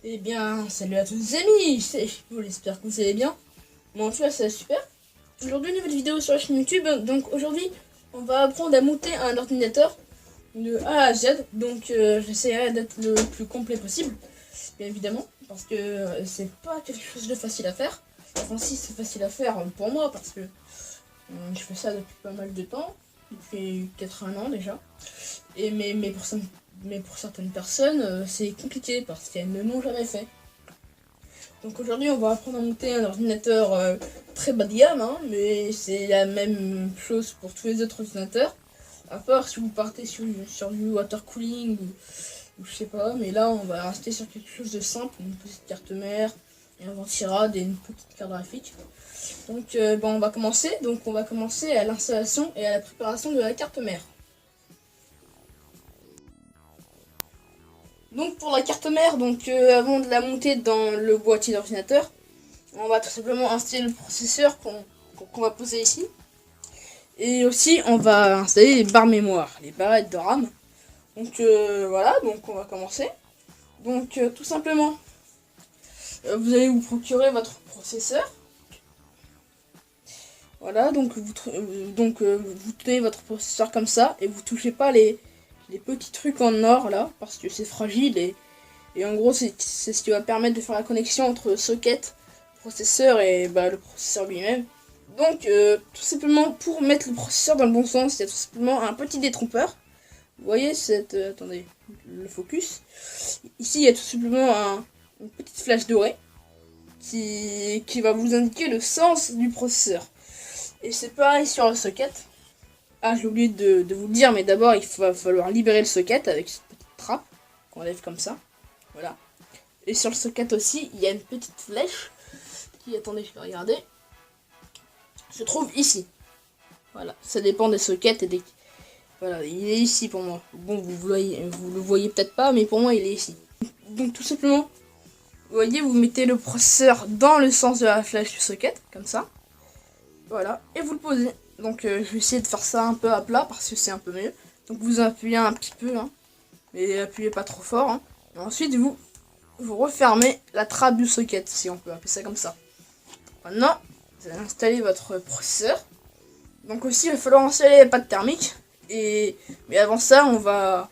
Eh bien, salut à tous les amis, j'espère que vous allez bien. Moi en tout cas, ça va super. Aujourd'hui, une nouvelle vidéo sur la chaîne YouTube. Donc aujourd'hui, on va apprendre à monter un ordinateur de A à Z. Donc j'essaierai d'être le plus complet possible, bien évidemment, parce que c'est pas quelque chose de facile à faire. Enfin si, c'est facile à faire pour moi, parce que je fais ça depuis pas mal de temps, depuis 80 ans déjà. Mais pour certaines personnes, c'est compliqué parce qu'elles ne l'ont jamais fait. Donc aujourd'hui, on va apprendre à monter un ordinateur très bas de gamme, hein, mais c'est la même chose pour tous les autres ordinateurs. À part si vous partez sur du water cooling ou je sais pas, mais là on va rester sur quelque chose de simple, une petite carte mère, et un ventirad et une petite carte graphique. Donc on va commencer. Donc on va commencer à l'installation et à la préparation de la carte mère. Donc pour la carte mère, avant de la monter dans le boîtier d'ordinateur, on va tout simplement installer le processeur qu'on va poser ici. Et aussi on va installer les barres mémoire, les barrettes de RAM. Donc voilà, donc on va commencer. Donc tout simplement, vous allez vous procurer votre processeur. Voilà, donc vous tenez votre processeur comme ça et vous touchez pas les petits trucs en or là, parce que c'est fragile et en gros c'est ce qui va permettre de faire la connexion entre socket, processeur et le processeur lui-même. Donc tout simplement, pour mettre le processeur dans le bon sens, il y a tout simplement un petit détrompeur. Vous voyez cette... attendez, le focus. Ici il y a tout simplement une petite flèche dorée qui va vous indiquer le sens du processeur. Et c'est pareil sur le socket. Ah, j'ai oublié de vous le dire, mais d'abord il va falloir libérer le socket avec cette petite trappe qu'on lève comme ça. Voilà. Et sur le socket aussi, il y a une petite flèche qui, attendez, je vais regarder, se trouve ici. Voilà, ça dépend des sockets et des... Voilà, il est ici pour moi. Bon, vous le voyez peut-être pas, mais pour moi il est ici. Donc tout simplement, vous voyez, vous mettez le processeur dans le sens de la flèche du socket, comme ça. Voilà, et vous le posez. Donc je vais essayer de faire ça un peu à plat parce que c'est un peu mieux. Donc vous appuyez un petit peu, hein, mais appuyez pas trop fort. Hein. Et ensuite vous refermez la trappe du socket, si on peut appeler ça comme ça. Maintenant, vous allez installer votre processeur. Donc aussi, il va falloir installer les pattes thermiques. Mais avant ça, on va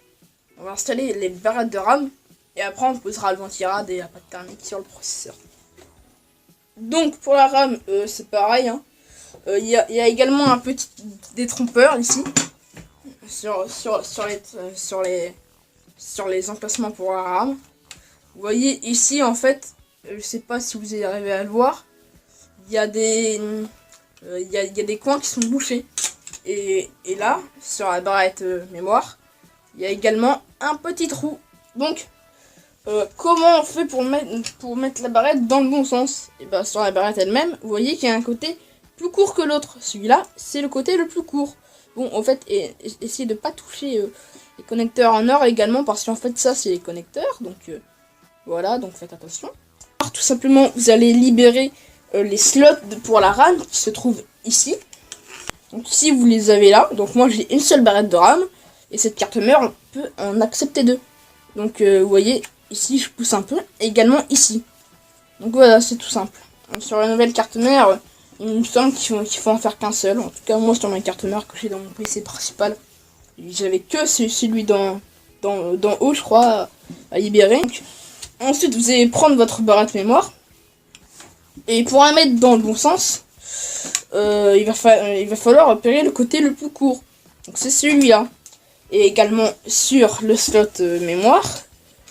installer les barrettes de RAM. Et après, on posera le ventirad et la patte thermique sur le processeur. Donc pour la RAM, c'est pareil. Hein. Il y a également un petit détrompeur ici sur les emplacements pour la RAM. Vous voyez ici, en fait, je sais pas si vous arrivez à le voir, il y a des coins qui sont bouchés. Et là, sur la barrette mémoire, il y a également un petit trou. Donc comment on fait pour mettre la barrette dans le bon sens? Et bien sur la barrette elle-même, vous voyez qu'il y a un côté plus court que l'autre. Celui-là, c'est le côté le plus court. Bon, en fait, essayez de pas toucher les connecteurs en or également, parce qu'en fait, ça, c'est les connecteurs. Donc, voilà, donc faites attention. Alors, tout simplement, vous allez libérer les slots pour la RAM qui se trouvent ici. Donc, ici, vous les avez là. Donc, moi, j'ai une seule barrette de RAM. Et cette carte mère, on peut en accepter deux. Donc, vous voyez, ici, je pousse un peu. Et également ici. Donc, voilà, c'est tout simple. Donc, sur la nouvelle carte mère... il me semble qu'il faut en faire qu'un seul. En tout cas, moi, sur ma carte mère que j'ai dans mon PC principal, j'avais que celui d'en haut, je crois, à libérer. Donc, ensuite, vous allez prendre votre barrette mémoire. Et pour la mettre dans le bon sens, il va falloir repérer le côté le plus court. Donc, c'est celui-là. Et également, sur le slot mémoire,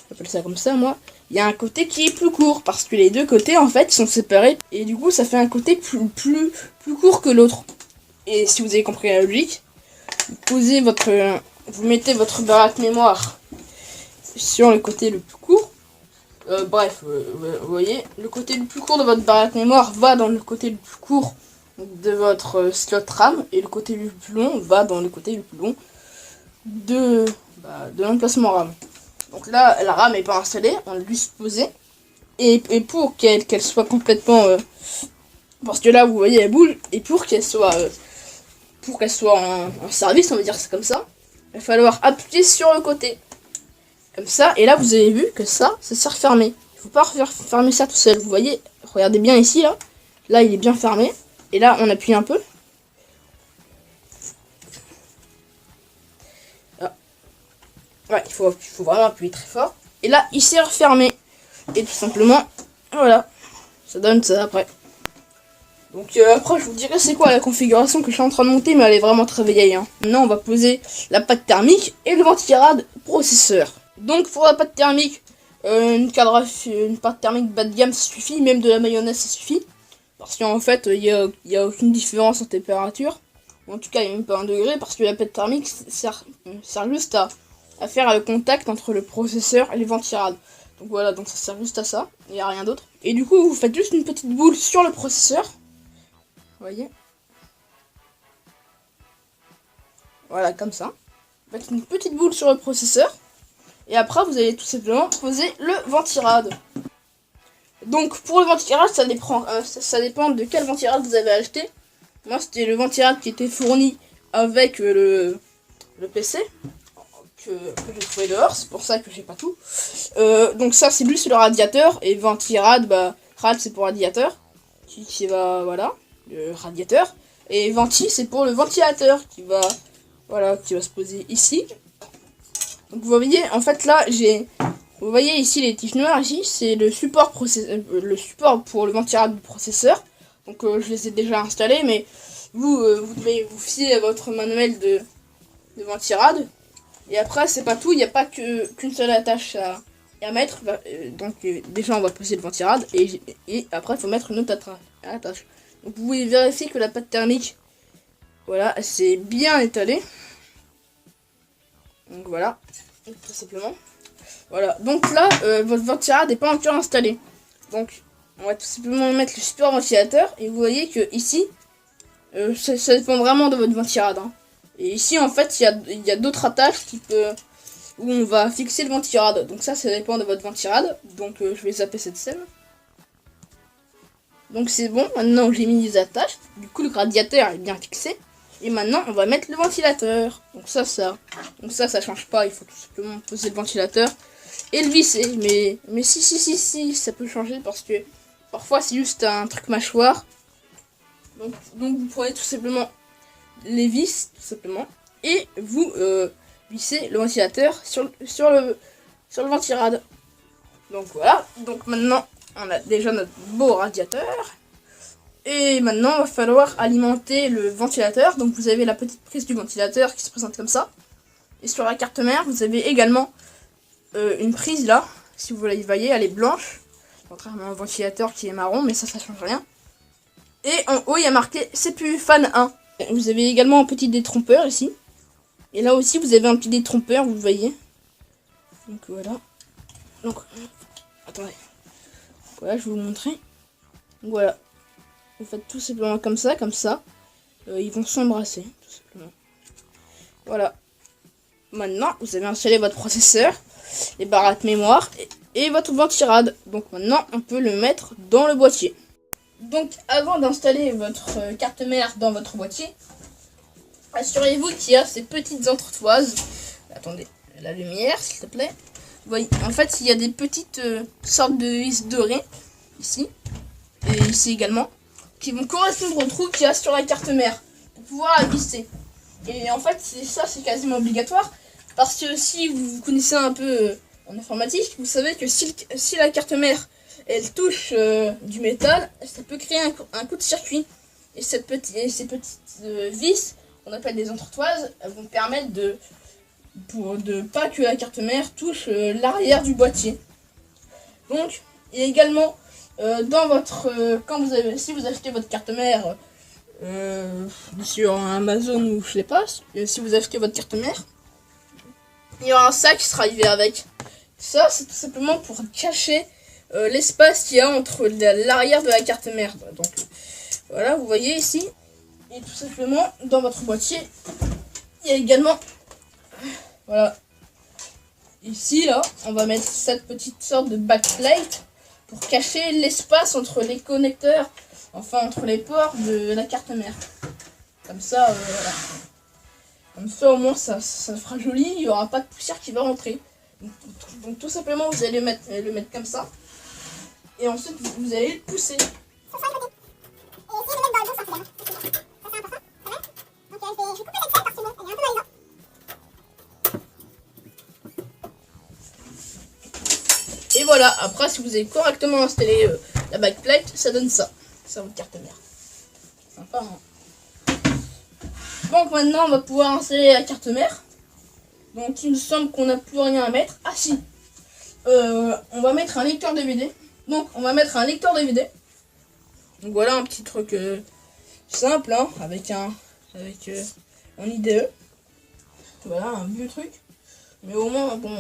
j'appelle ça comme ça, moi, il y a un côté qui est plus court, parce que les deux côtés, en fait, sont séparés. Et du coup, ça fait un côté plus court que l'autre. Et si vous avez compris la logique, vous mettez votre barrette mémoire sur le côté le plus court. Vous voyez, le côté le plus court de votre barrette mémoire va dans le côté le plus court de votre slot RAM. Et le côté le plus long va dans le côté le plus long de l'emplacement RAM. Donc là, la RAM n'est pas installée, on l'a juste posée. Et pour qu'elle soit complètement... parce que là, vous voyez, elle bouge. Et pour qu'elle soit en service, on va dire que c'est comme ça, il va falloir appuyer sur le côté. Comme ça. Et là, vous avez vu que ça s'est refermé. Il faut pas fermer ça tout seul. Vous voyez, regardez bien ici, là. Là, il est bien fermé. Et là, on appuie un peu. Ah. Ouais, il faut vraiment appuyer très fort. Et là, il s'est refermé. Et tout simplement, voilà. Ça donne ça après. Donc après, je vous dirai c'est quoi la configuration que je suis en train de monter, mais elle est vraiment très vieille. Hein. Maintenant, on va poser la pâte thermique et le ventirad processeur. Donc pour la pâte thermique, une pâte thermique bas de gamme, ça suffit. Même de la mayonnaise, ça suffit. Parce qu'en fait, il y a aucune différence en température. En tout cas, il n'y a même pas un degré, parce que la pâte thermique sert juste à faire le contact entre le processeur et les ventirades. Donc voilà, donc ça sert juste à ça, il n'y a rien d'autre. Et du coup, vous faites juste une petite boule sur le processeur. Vous voyez? Voilà, comme ça. Vous faites une petite boule sur le processeur. Et après, vous allez tout simplement poser le ventirad. Donc, pour le ventirad, ça dépend de quel ventirad vous avez acheté. Moi, c'était le ventirad qui était fourni avec le PC. Que j'ai trouvé dehors, c'est pour ça que j'ai pas tout. Donc ça, c'est juste le radiateur. Et ventirad, bah, rad, c'est pour radiateur. Qui va, voilà. Le radiateur, et venti c'est pour le ventilateur qui va se poser ici. Donc vous voyez en fait là vous voyez ici les tiges noires ici, c'est le support pour le ventirad du processeur. Donc je les ai déjà installés, mais vous devez vous fier à votre manuel de ventirad. Et après c'est pas tout, il n'y a pas qu'une seule attache à mettre. Donc déjà on va poser le ventirad et après il faut mettre une autre attache. Donc vous pouvez vérifier que la pâte thermique, voilà, elle s'est bien étalée. Donc voilà, tout simplement. Voilà, donc là, votre ventirad n'est pas encore installé. Donc on va tout simplement mettre le support ventilateur. Et vous voyez que ici, ça dépend vraiment de votre ventirad. Hein. Et ici, en fait, il y a d'autres attaches où on va fixer le ventirad. Donc ça dépend de votre ventirad. Donc je vais zapper cette scène. Donc c'est bon, maintenant j'ai mis les attaches. Du coup le radiateur est bien fixé. Et maintenant on va mettre le ventilateur. Donc ça change pas, il faut tout simplement poser le ventilateur et le visser. Mais si, ça peut changer parce que parfois c'est juste un truc mâchoire. Donc vous prenez tout simplement les vis, tout simplement. Et vous vissez le ventilateur sur le ventirad. Donc voilà, donc maintenant on a déjà notre beau radiateur. Et maintenant, il va falloir alimenter le ventilateur. Donc vous avez la petite prise du ventilateur qui se présente comme ça. Et sur la carte mère, vous avez également une prise là. Si vous la voyez, elle est blanche. Contrairement au ventilateur qui est marron, mais ça change rien. Et en haut, il y a marqué CPU Fan 1. Vous avez également un petit détrompeur ici. Et là aussi, vous avez un petit détrompeur, vous le voyez. Donc voilà. Donc, attendez. Voilà, je vais vous montrer. Donc voilà. Vous faites tout simplement comme ça. Ils vont s'embrasser, tout simplement. Voilà. Maintenant, vous avez installé votre processeur, les barres de mémoire et votre ventirad. Donc maintenant, on peut le mettre dans le boîtier. Donc avant d'installer votre carte mère dans votre boîtier, assurez-vous qu'il y a ces petites entretoises. Attendez, la lumière, s'il te plaît. Vous voyez, en fait, il y a des petites sortes de vis dorées, ici, et ici également, qui vont correspondre au trou qu'il y a sur la carte mère, pour pouvoir la visser. Et en fait, c'est quasiment obligatoire, parce que si vous connaissez un peu en informatique, vous savez que si la carte mère, elle touche du métal, ça peut créer un coup de circuit. Et ces petites vis, qu'on appelle des entretoises, elles vont permettre de pas que la carte mère touche l'arrière du boîtier. Donc, et également dans votre si vous achetez votre carte mère sur Amazon ou je sais pas, si vous achetez votre carte mère, il y aura un sac qui sera arrivé avec. Ça, c'est tout simplement pour cacher l'espace qu'il y a entre l'arrière de la carte mère. Donc voilà, vous voyez ici. Et tout simplement, dans votre boîtier, il y a également, voilà, ici, là, on va mettre cette petite sorte de backplate pour cacher l'espace entre les connecteurs, enfin entre les ports de la carte mère. Comme ça, voilà. Comme ça, au moins, ça fera joli, il n'y aura pas de poussière qui va rentrer. Donc tout simplement, vous allez le mettre comme ça. et ensuite vous allez le pousser. Et voilà, après si vous avez correctement installé la backplate, ça donne ça. C'est votre carte mère. Sympa, hein. Donc maintenant on va pouvoir installer la carte mère. Donc il me semble qu'on n'a plus rien à mettre. Ah si, on va mettre un lecteur DVD. Donc on va mettre un lecteur DVD. Donc voilà un petit truc simple, hein, avec un IDE. Voilà un vieux truc. Mais au moins bon,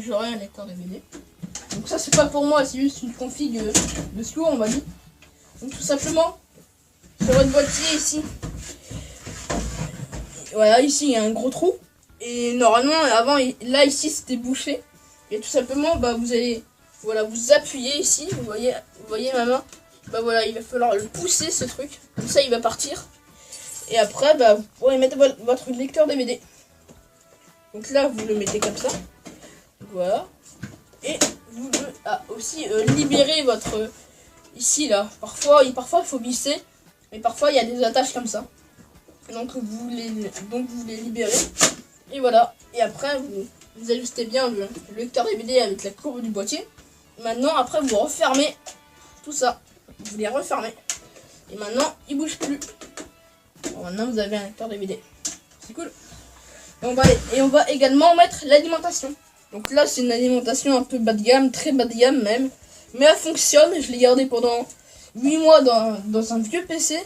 j'aurai un lecteur DVD. Donc ça c'est pas pour moi, c'est juste une config de slow on va dire. Donc tout simplement sur votre boîtier ici. Voilà, ici il y a un gros trou. Et normalement avant là ici c'était bouché. Et tout simplement bah vous allez vous appuyez ici, vous voyez ma main. Bah voilà, il va falloir le pousser ce truc. Comme ça il va partir. Et après bah vous pourrez mettre votre lecteur DVD. Donc là vous le mettez comme ça. Voilà. Et vous aussi libérer votre ici là. Parfois il faut visser, mais parfois il y a des attaches comme ça. Donc vous les libérez. Et voilà. Et après vous ajustez bien le lecteur DVD avec la courbe du boîtier. Maintenant après vous refermez tout ça. Vous les refermez. Et maintenant il bouge plus. Bon, maintenant vous avez un lecteur DVD. C'est cool. Et on va également mettre l'alimentation. Donc là c'est une alimentation un peu bas de gamme, très bas de gamme même. Mais elle fonctionne, je l'ai gardée pendant 8 mois dans un vieux PC.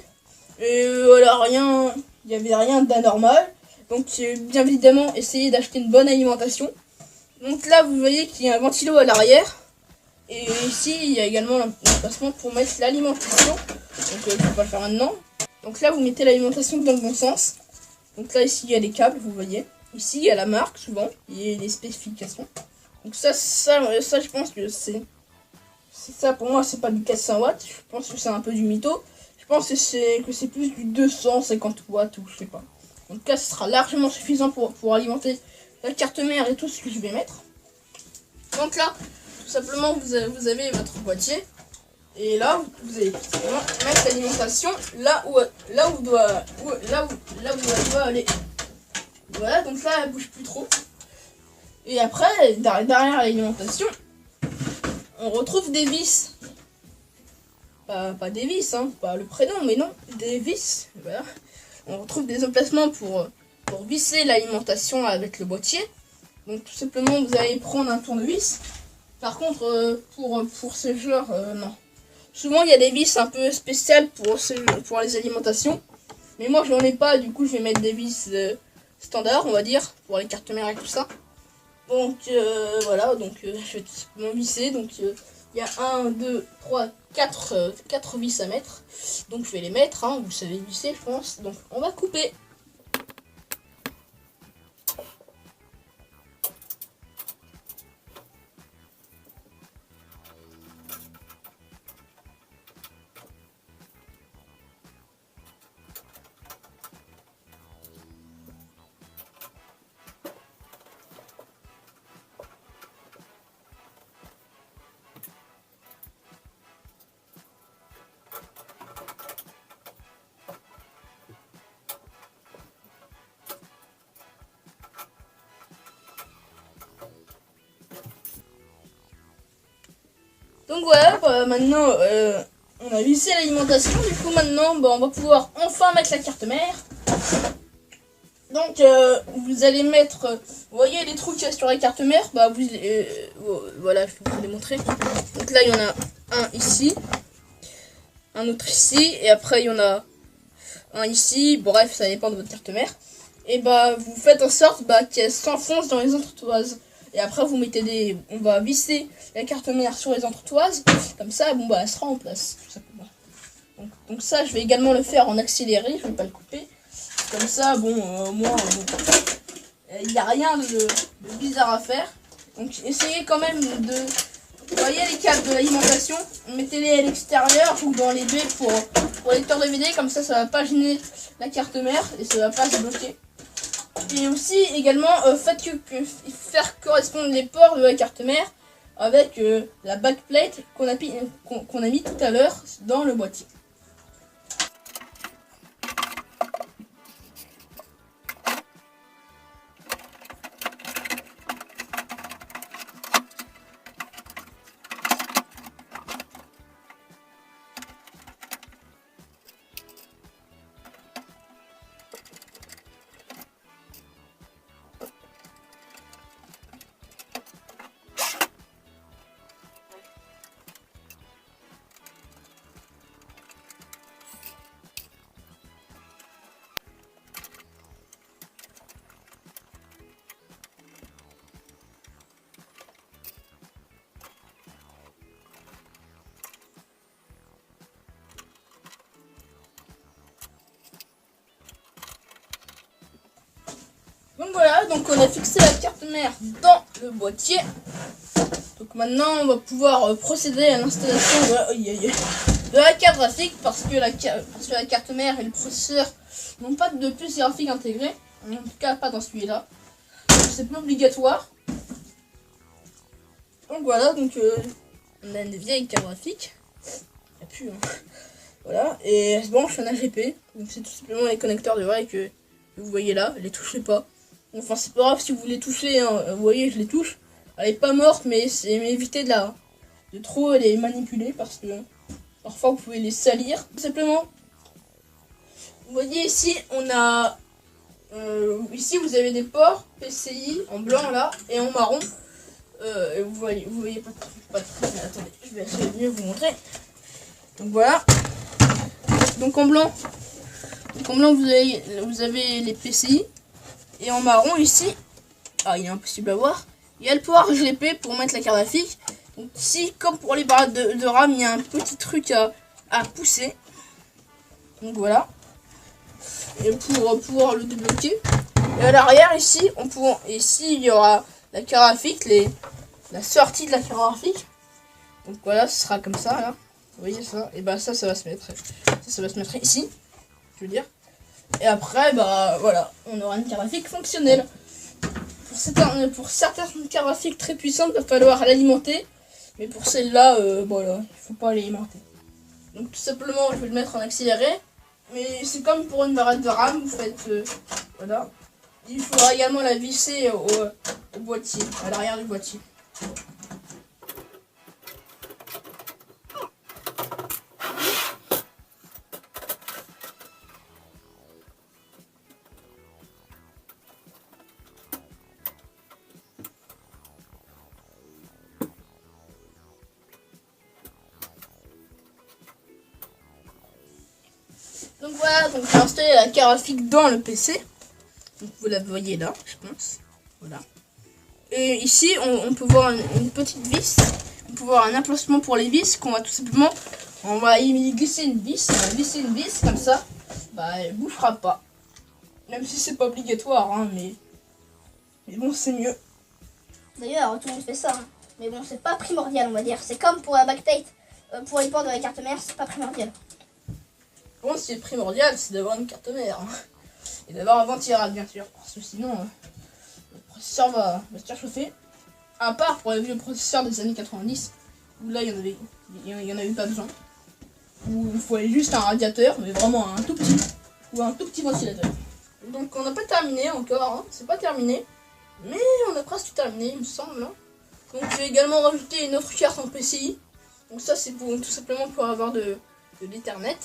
Et voilà, il n'y avait rien d'anormal. Donc bien évidemment essayez d'acheter une bonne alimentation. Donc là vous voyez qu'il y a un ventilo à l'arrière. Et ici il y a également l'emplacement pour mettre l'alimentation. Donc je ne vais pas le faire maintenant. Donc là vous mettez l'alimentation dans le bon sens. Donc là ici il y a les câbles, vous voyez. Ici il y a la marque souvent, il y a les spécifications. Donc ça je pense que c'est ça pour moi, c'est pas du 400 watts. Je pense que c'est un peu du mytho. Je pense que c'est plus du 250 watts ou je sais pas. En tout cas ce sera largement suffisant pour alimenter la carte mère et tout ce que je vais mettre. Donc là tout simplement vous avez votre boîtier. Et là vous allez mettre l'alimentation là où elle doit aller. Voilà, donc là elle bouge plus trop. Et après derrière l'alimentation on retrouve des vis. Pas des vis, hein, pas le prénom, mais non, des vis. Voilà. On retrouve des emplacements pour visser l'alimentation avec le boîtier. Donc tout simplement vous allez prendre un tournevis. Par contre pour ce genre non. Souvent il y a des vis un peu spéciales pour les alimentations. Mais moi j'en ai pas, du coup je vais mettre des vis standards on va dire, pour les cartes mères et tout ça. Donc voilà, donc je vais tout simplement visser. Donc il y a 1, 2, 3, 4 vis à mettre. Donc je vais les mettre, hein, vous savez visser je pense. Donc on va couper. Donc voilà, bah, maintenant on a vissé l'alimentation, du coup maintenant bah, on va pouvoir enfin mettre la carte mère. Donc vous allez mettre, vous voyez les trous qu'il y a sur la carte mère, bah voilà, je vais vous les montrer. Donc là il y en a un ici, un autre ici, et après il y en a un ici, bref ça dépend de votre carte mère. Et bah vous faites en sorte qu'elle s'enfonce dans les entretoises. Et après vous mettez on va visser la carte mère sur les entretoises, comme ça bon elle sera en place tout simplement. Donc ça je vais également le faire en accéléré, je vais pas le couper. Comme ça moi il n'y a rien de bizarre à faire. Donc essayez quand même vous voyez les câbles de l'alimentation, mettez-les à l'extérieur ou dans les baies pour lecteur DVD, comme ça va pas gêner la carte mère et ça va pas se bloquer. Et aussi également faites faire correspondre les ports de la carte mère avec la backplate qu'on a mis tout à l'heure dans le boîtier. Donc voilà, donc on a fixé la carte mère dans le boîtier. Donc maintenant on va pouvoir procéder à l'installation de la carte graphique parce que la carte mère et le processeur n'ont pas de puce graphique intégrée. En tout cas pas dans celui-là. C'est pas obligatoire. Donc voilà, donc on a une vieille carte graphique. Il n'y a plus, hein. Voilà, et elle se branche en AGP. Donc c'est tout simplement les connecteurs de rail que vous voyez là, les touchez pas. Enfin c'est pas grave si vous les touchez, hein. Vous voyez je les touche. Elle est pas morte mais évitez de trop les manipuler parce que parfois vous pouvez les salir. Tout simplement, vous voyez ici on a ici vous avez des ports PCI en blanc là et en marron. Vous voyez pas mais attendez, je vais essayer de mieux vous montrer. Donc voilà. Donc en blanc vous avez les PCI. Et en marron ici, il est impossible à voir, il y a le port GP pour mettre la carte graphique. Donc ici, comme pour les barres de RAM, il y a un petit truc à pousser. Donc voilà. Et pour pouvoir le débloquer. Et à l'arrière ici, ici il y aura la carte graphique, la sortie de la carte graphique. Donc voilà, ce sera comme ça là. Vous voyez ça? Et bah ça va se mettre. Ça va se mettre ici. Je veux dire. Et après, bah voilà, on aura une carte graphique fonctionnelle. Pour certaines cartes graphiques très puissantes, il va falloir l'alimenter. Mais pour celle-là, voilà, il faut pas l'alimenter. Donc tout simplement, je vais le mettre en accéléré. Mais c'est comme pour une barrette de RAM, vous faites, voilà. Il faudra également la visser au boîtier, à l'arrière du boîtier. Donc voilà, donc j'ai installé la carte graphique dans le PC. Donc vous la voyez là, je pense. Voilà. Et ici, on peut voir une petite vis. On peut voir un emplacement pour les vis qu'on va tout simplement... On va y glisser une vis. On va glisser une vis comme ça. Bah, elle bougera pas. Même si c'est pas obligatoire, hein, mais bon, c'est mieux. D'ailleurs, tout le monde fait ça. Hein. Mais bon, c'est pas primordial, on va dire. C'est comme pour la backplate. Pour les ports de la carte mère, c'est pas primordial. Bon, ce qui est primordial, c'est d'avoir une carte mère. Hein. Et d'avoir un ventirail, bien sûr. Parce que sinon, le processeur va se surchauffer. À part pour les vieux processeurs des années 90, où là, il y en avait pas besoin. Où il fallait juste un radiateur, mais vraiment un tout petit. Ou un tout petit ventilateur. Donc, on n'a pas terminé encore. Hein. C'est pas terminé. Mais on a presque terminé, il me semble. Hein. Donc, j'ai également rajouté une autre carte en PCI. Donc, ça, c'est tout simplement pour avoir de l'Ethernet.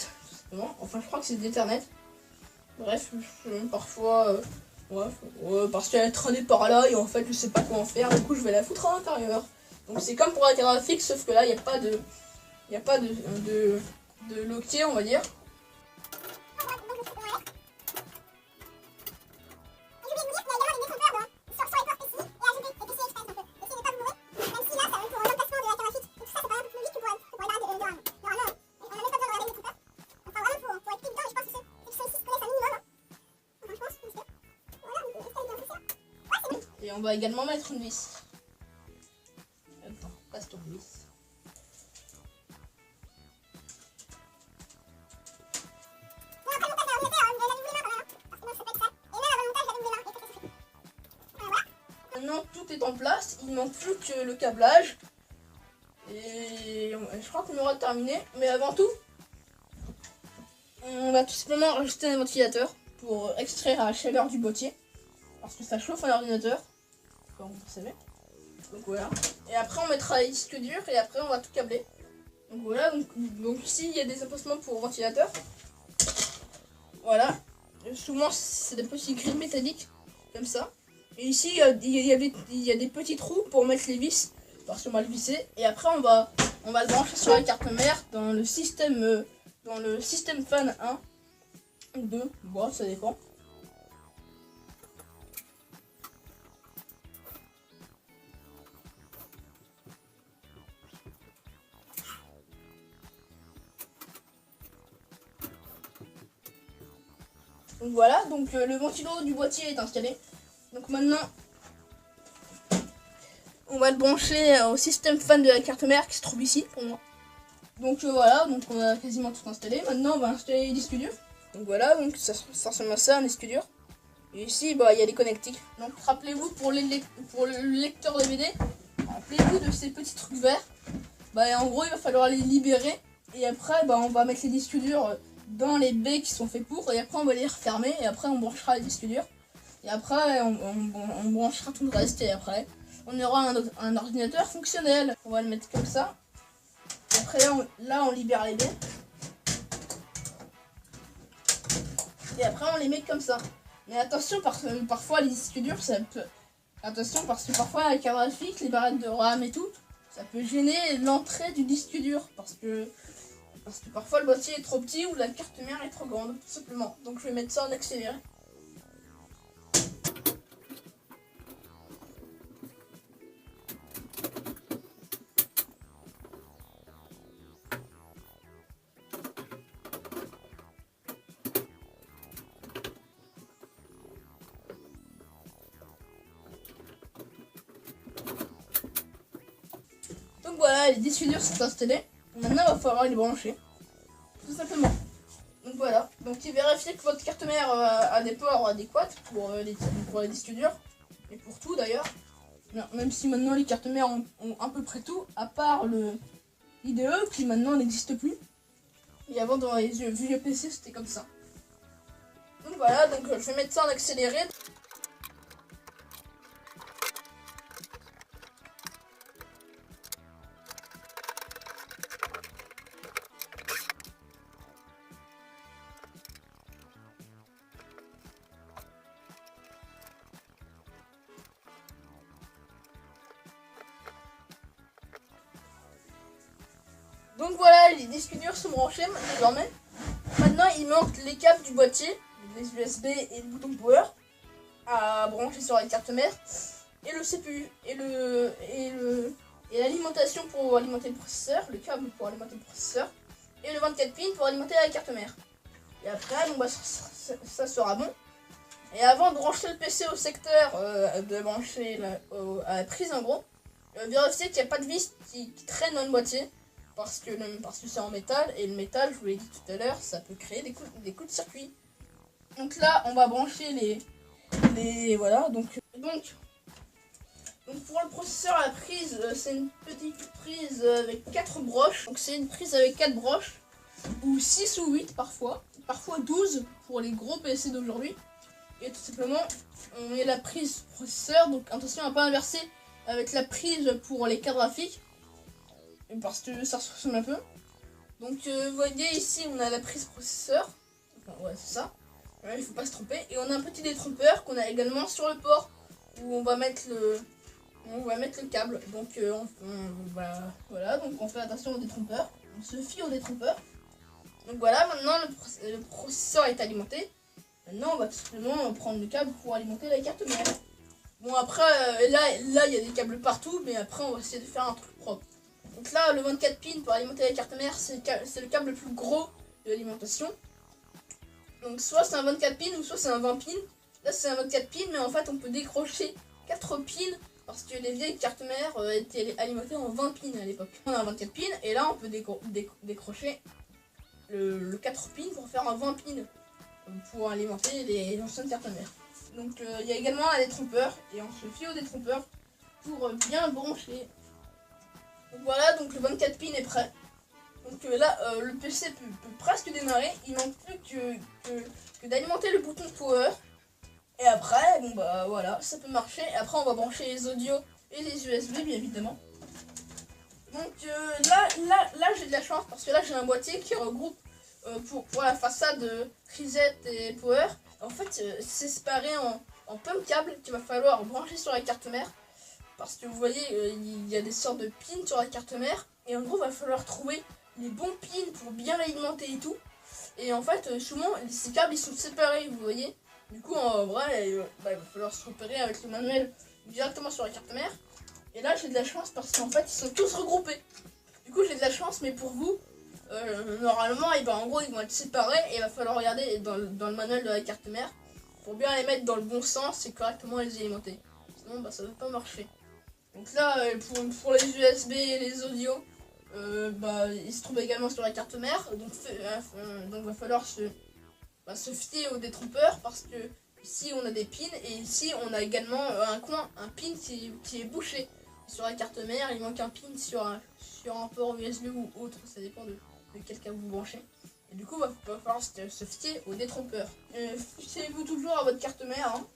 Enfin, je crois que c'est d'Ethernet. Bref, parfois, parce qu'elle est traînée par là et en fait, je sais pas quoi en faire. Du coup, je vais la foutre à l'intérieur. Donc, c'est comme pour la carte graphique, sauf que là, il n'y a pas de loquet, on va dire. Et on va également mettre une vis. Attends, passe ton vis. Maintenant tout est en place, il ne manque plus que le câblage. je crois qu'on aura terminé. Mais avant tout, on va tout simplement rajouter un ventilateur pour extraire la chaleur du boîtier. Parce que ça chauffe un ordinateur, comme vous savez. Donc voilà. Et après on mettra les disques durs et après on va tout câbler. Donc voilà, donc ici il y a des emplacements pour ventilateur. Voilà. Souvent c'est des petits grilles métalliques, comme ça. Et ici il y a des petits trous pour mettre les vis, parce qu'on va le visser. Et après on va le brancher sur la carte mère dans le système fan 1 ou 2, bon ça dépend. Donc voilà, donc le ventilo du boîtier est installé. Donc maintenant, on va le brancher au système fan de la carte mère qui se trouve ici pour moi. Donc voilà, donc on a quasiment tout installé. Maintenant on va installer les disques durs. Donc voilà, donc ça ressemble à ça, un disque dur. Et ici, bah, il y a les connectiques. Donc rappelez-vous pour le lecteur DVD, rappelez-vous de ces petits trucs verts. Bah, en gros, il va falloir les libérer. Et après, bah, on va mettre les disques durs dans les baies qui sont faits pour. Et après, on va les refermer. Et après, on branchera les disques durs. Et après, on branchera tout le reste. Et après, on aura un ordinateur fonctionnel. On va le mettre comme ça. Et après, là, on libère les baies. Et après, on les met comme ça. Mais attention, parfois, les disques durs, ça peut... Attention, parce que parfois, la carte graphique, les barrettes de RAM et tout, ça peut gêner l'entrée du disque dur. Parce que parfois, le boîtier est trop petit ou la carte mère est trop grande, tout simplement. Donc, je vais mettre ça en accéléré. Donc voilà, les disques durs sont installés. Maintenant, il va falloir les brancher. Tout simplement. Donc voilà. Donc vérifiez que votre carte mère a des ports adéquats pour les disques durs. Et pour tout d'ailleurs. Même si maintenant les cartes mères ont à peu près tout, à part le IDE qui maintenant n'existe plus. Et avant dans les vieux PC c'était comme ça. Donc voilà, donc je vais mettre ça en accéléré. Donc voilà, les disques durs sont branchés désormais. Maintenant, il manque les câbles du boîtier, les USB et le bouton power à brancher sur la carte mère, et le CPU et l'alimentation pour alimenter le processeur, le câble pour alimenter le processeur, et le 24 pins pour alimenter la carte mère. Et après, bon, bah, ça sera bon. Et avant de brancher le PC au secteur, de brancher à la prise en gros, vérifiez qu'il n'y a pas de vis qui traîne dans le boîtier. Parce que c'est en métal, et le métal, je vous l'ai dit tout à l'heure, ça peut créer des coups de circuit. Donc là, on va brancher voilà, donc pour le processeur, la prise, c'est une petite prise avec 4 broches. Donc c'est une prise avec 4 broches, ou 6 ou 8 parfois 12 pour les gros PC d'aujourd'hui. Et tout simplement, on met la prise processeur, donc attention à ne pas inverser avec la prise pour les cartes graphiques. Parce que ça se ressemble un peu. Donc vous voyez ici on a la prise processeur. Enfin, ouais c'est ça. Ouais, il faut pas se tromper. Et on a un petit détrompeur qu'on a également sur le port où on va mettre le câble. Donc voilà, donc on fait attention au détrompeur. On se fie au détrompeur. Donc voilà, maintenant le processeur est alimenté. Maintenant on va tout simplement prendre le câble pour alimenter la carte mère. Bon après là il y a des câbles partout, mais après on va essayer de faire un truc propre. Donc là, le 24 pins pour alimenter la carte mère, c'est le câble le plus gros de l'alimentation. Donc soit c'est un 24 pins ou soit c'est un 20 pins. Là c'est un 24 pins, mais en fait on peut décrocher 4 pins parce que les vieilles cartes mères étaient alimentées en 20 pins à l'époque. On a un 24 pins et là on peut décrocher le 4 pins pour faire un 20 pins pour alimenter les anciennes cartes mères. Donc il y a également un détrompeur et on se fie au détrompeur pour bien brancher. Donc voilà, donc le 24 pins est prêt. là, le PC peut presque démarrer. Il manque plus que d'alimenter le bouton power. Et après, bon bah voilà, ça peut marcher. Et après, on va brancher les audios et les USB, bien évidemment. Donc là j'ai de la chance parce que là j'ai un boîtier qui regroupe pour la façade reset et power. En fait, c'est séparé en plein de câbles qu'il va falloir brancher sur la carte mère. Parce que vous voyez, il y a des sortes de pins sur la carte mère. Et en gros, il va falloir trouver les bons pins pour bien l'alimenter et tout. Et en fait, souvent, ces câbles ils sont séparés, vous voyez. Du coup, en vrai, il va falloir se repérer avec le manuel directement sur la carte mère. Et là, j'ai de la chance parce qu'en fait, ils sont tous regroupés. Du coup, j'ai de la chance, mais pour vous, normalement, en gros, ils vont être séparés. Et il va falloir regarder dans le manuel de la carte mère pour bien les mettre dans le bon sens et correctement les alimenter. Sinon, bah, ça ne va pas marcher. Donc là, pour les USB et les audios, ils se trouvent également sur la carte mère. Donc il va falloir se fier au détrompeur parce que ici on a des pins et ici on a également un pin qui est bouché. Sur la carte mère, il manque un pin sur un port USB ou autre, ça dépend de quel câble vous branchez. Et du coup, il va falloir se fier au détrompeur. Fiez-vous toujours à votre carte mère. Hein.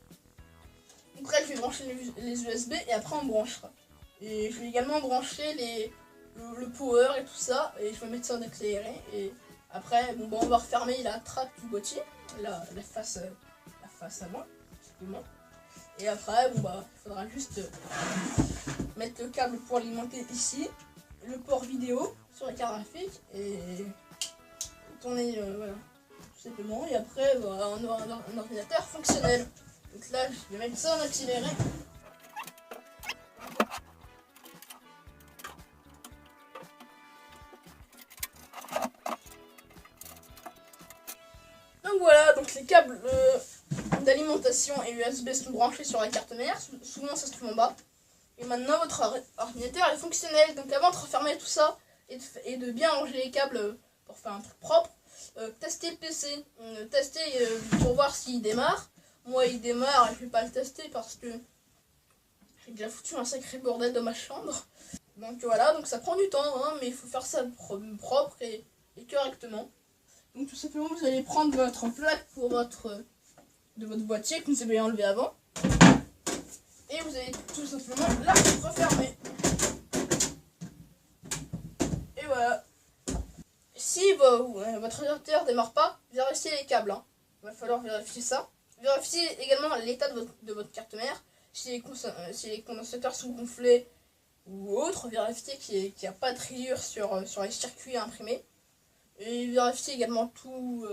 Après, je vais brancher les USB et après on branchera. Et je vais également brancher le power et tout ça. Et je vais mettre ça en accéléré. Et après, on va refermer la trappe du boîtier, la face avant, justement. Et après, il faudra juste mettre le câble pour alimenter ici, le port vidéo sur la carte graphique et tourner, voilà, tout simplement. Et après, on aura un ordinateur fonctionnel. Donc là, je vais mettre ça en accéléré. Donc voilà, donc les câbles d'alimentation et USB sont branchés sur la carte mère. Souvent, ça se trouve en bas. Et maintenant, votre ordinateur est fonctionnel. Donc avant de refermer tout ça et de bien ranger les câbles pour faire un truc propre, testez le PC. Testez pour voir s'il démarre. Moi, il démarre et je vais pas le tester parce que j'ai déjà foutu un sacré bordel dans ma chambre. Donc voilà, donc ça prend du temps, hein, mais il faut faire ça propre et correctement. Donc tout simplement, vous allez prendre votre plaque de votre boîtier que vous avez enlevé avant. Et vous allez tout simplement la refermer. Et voilà. Si votre ordinateur ne démarre pas, vérifiez les câbles. Hein. Il va falloir vérifier ça. Vérifiez également l'état de votre carte mère. Si les condensateurs sont gonflés ou autre, vérifiez qu'il n'y a pas de rayures sur les circuits imprimés. Et vérifiez également tout, vous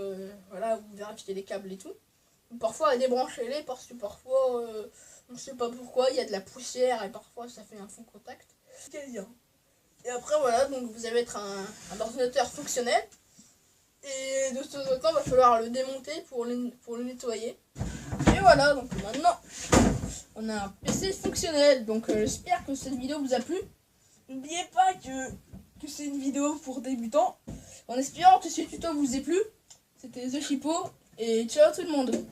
vérifiez les câbles et tout. Parfois débranchez-les parce que parfois, on ne sait pas pourquoi, il y a de la poussière et parfois ça fait un faux contact. Et après voilà, donc vous allez mettre un ordinateur fonctionnel. Et de temps en temps, il va falloir le démonter pour le nettoyer. Et voilà, donc maintenant, on a un PC fonctionnel. Donc j'espère que cette vidéo vous a plu. N'oubliez pas que c'est une vidéo pour débutants. En espérant que ce tuto vous ait plu. C'était The Chippo et ciao tout le monde.